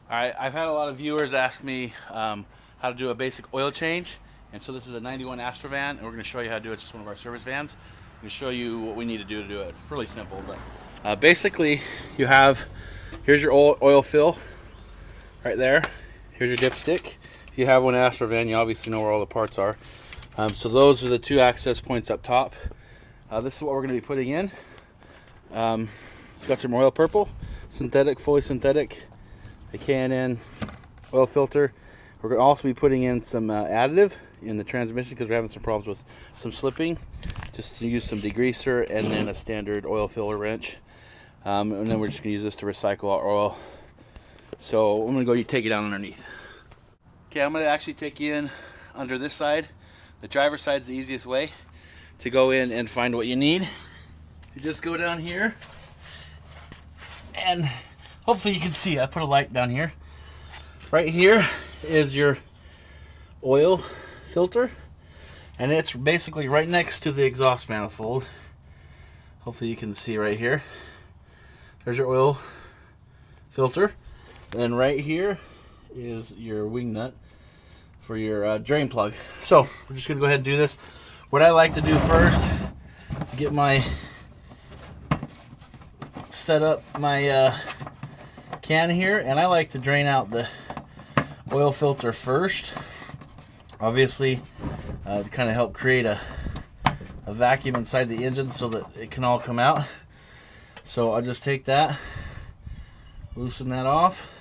Alright, I've had a lot of viewers ask me how to do a basic oil change. And so this is a 91 Astrovan, and we're going to show you how to do it. It's just one of our service vans. I'm going to show you what we need to do it. It's really simple, but basically here's your oil fill right there. Here's your dipstick. If you have one Astrovan, you obviously know where all the parts are. So those are the two access points up top. This is what we're going to be putting in. It's got some royal purple, synthetic, fully synthetic, a K&N oil filter. We're going to also be putting in some additive in the transmission because we're having some problems with some slipping. Just to use some degreaser and then a standard oil filler wrench. And then we're just going to use this to recycle our oil. So I'm going to go take you down underneath. Okay, I'm going to actually take you in under this side. The driver's side is the easiest way to go in and find what you need. You just go down here and hopefully you can see. I put a light down here. Right here is your oil filter, and it's basically right next to the exhaust manifold. Hopefully you can see right here. There's your oil filter. And right here is your wing nut for your drain plug. So we're just gonna go ahead and do this. What I like to do first is get set up my can here, and I like to drain out the oil filter first, obviously to kind of help create a vacuum inside the engine so that it can all come out. So I'll just take that, loosen that off,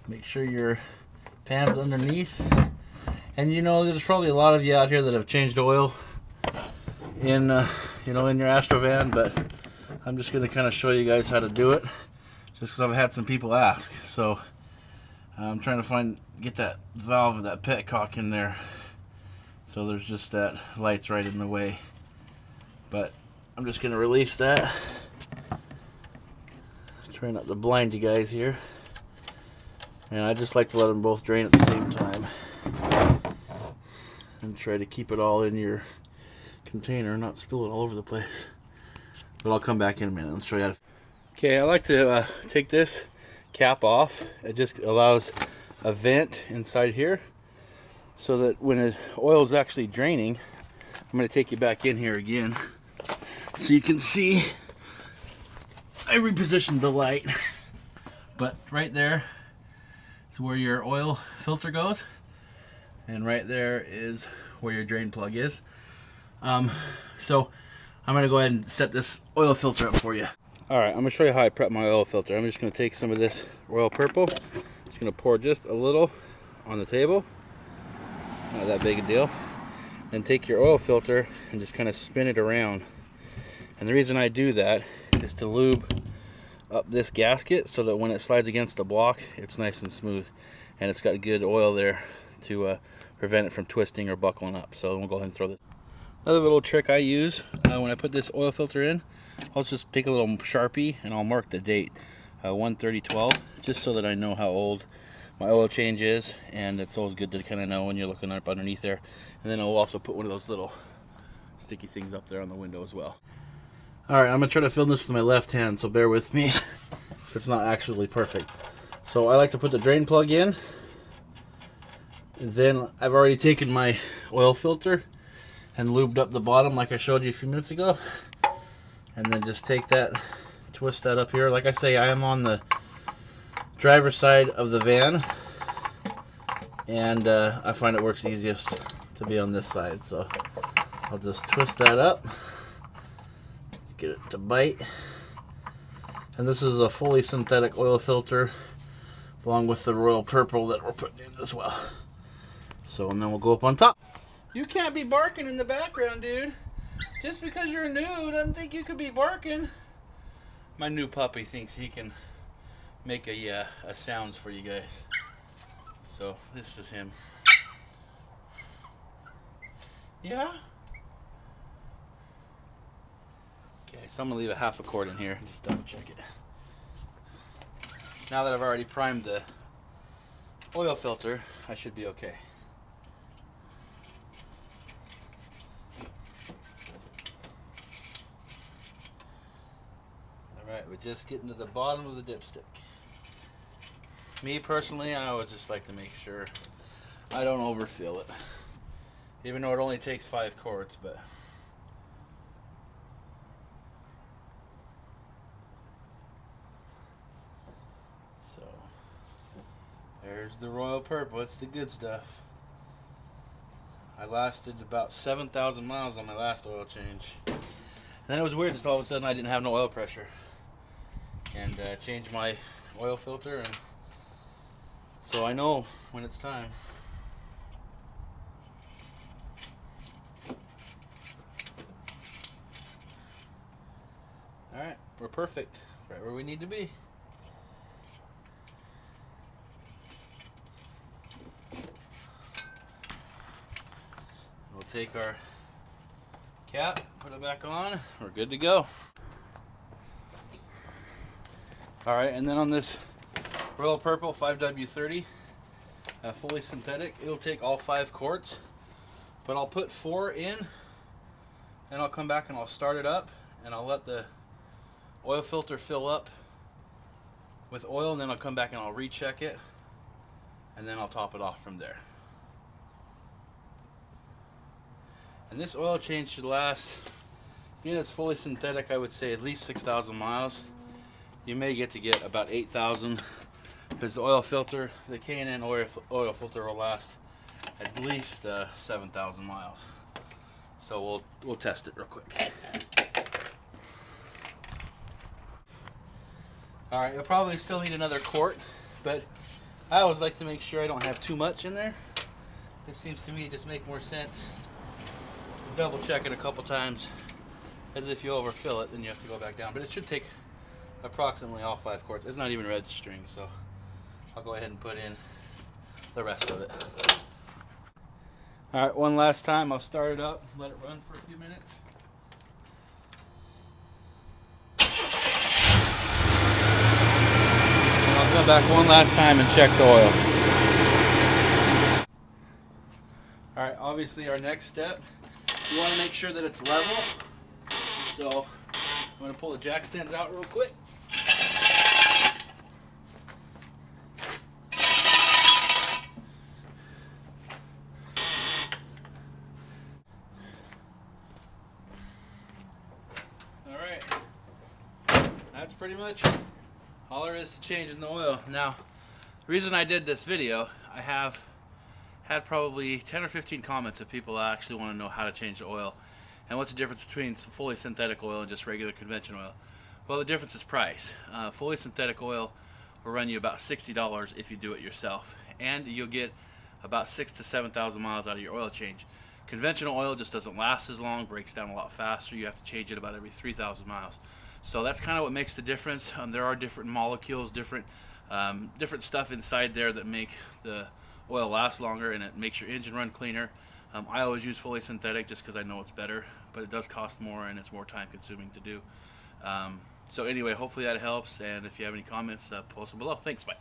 make sure your pan's underneath. And you know, there's probably a lot of you out here that have changed oil in in your Astrovan, but I'm just going to kind of show you guys how to do it just because I've had some people ask. So I'm trying to get that valve of that petcock in there. So there's just that light's right in the way. But I'm just going to release that. Try not to blind you guys here. And I just like to let them both drain at the same time. And try to keep it all in your container, not spill it all over the place. But I'll come back in a minute and show you how to. Okay, I like to take this cap off. It just allows a vent inside here so that when the oil is actually draining, I'm going to take you back in here again so you can see. I repositioned the light, but right there is where your oil filter goes, and right there is where your drain plug is. So I'm going to go ahead and set this oil filter up for you. Alright, I'm going to show you how I prep my oil filter. I'm just going to take some of this royal purple. Just going to pour just a little on the table. Not that big a deal. And take your oil filter and just kind of spin it around. And the reason I do that is to lube up this gasket so that when it slides against the block, it's nice and smooth. And it's got good oil there to prevent it from twisting or buckling up. So we'll go ahead and throw this. Another little trick I use when I put this oil filter in, I'll just take a little Sharpie and I'll mark the date, 1/30/12, just so that I know how old my oil change is, and it's always good to kind of know when you're looking up underneath there. And then I'll also put one of those little sticky things up there on the window as well. Alright, I'm going to try to film this with my left hand, so bear with me if it's not actually perfect. So I like to put the drain plug in, and then I've already taken my oil filter and lubed up the bottom like I showed you a few minutes ago. And then just take that, twist that up here. Like I say, I am on the driver's side of the van, and I find it works easiest to be on this side. So I'll just twist that up, get it to bite. And this is a fully synthetic oil filter along with the royal purple that we're putting in as well. So, and then we'll go up on top. You can't be barking in the background, dude. Just because you're new doesn't think you could be barking. My new puppy thinks he can make a sounds for you guys. So this is him. Yeah? Okay, so I'm gonna leave a half a quart in here. Just double check it. Now that I've already primed the oil filter, I should be okay. Alright, we're just getting to the bottom of the dipstick. Me personally, I always just like to make sure I don't overfill it. Even though it only takes 5 quarts, but so there's the royal purple. It's the good stuff. I lasted about 7,000 miles on my last oil change. And then it was weird, just all of a sudden I didn't have no oil pressure. And changed my oil filter, and so I know when it's time. Alright, we're perfect. Right where we need to be. We'll take our cap, put it back on, we're good to go. Alright, and then on this Royal Purple 5W30, fully synthetic, it'll take all 5 quarts, but I'll put 4 in, and I'll come back and I'll start it up, and I'll let the oil filter fill up with oil, and then I'll come back and I'll recheck it, and then I'll top it off from there. And this oil change should last, being it's fully synthetic, I would say at least 6,000 miles. You may get about 8,000, because the oil filter, the K&N oil filter will last at least 7,000 miles. So we'll test it real quick. All right, you'll probably still need another quart, but I always like to make sure I don't have too much in there. It seems to me just make more sense to double check it a couple times, as if you overfill it, then you have to go back down. But it should take approximately all 5 quarts. It's not even registering, so I'll go ahead and put in the rest of it. All right, one last time, I'll start it up, let it run for a few minutes. And I'll come back one last time and check the oil. All right, obviously our next step, you want to make sure that it's level. So I'm going to pull the jack stands out real quick. That's pretty much all there is to changing the oil. Now, the reason I did this video, I have had probably 10 or 15 comments of people that actually want to know how to change the oil and what's the difference between fully synthetic oil and just regular conventional oil. Well, the difference is price. Fully synthetic oil will run you about $60 if you do it yourself, and you'll get about 6,000 to 7,000 miles out of your oil change. Conventional oil just doesn't last as long, breaks down a lot faster. You have to change it about every 3,000 miles. So that's kind of what makes the difference. There are different molecules, different stuff inside there that make the oil last longer, and it makes your engine run cleaner. I always use fully synthetic just because I know it's better, but it does cost more and it's more time consuming to do. So anyway, hopefully that helps, and if you have any comments, post them below. Thanks, bye.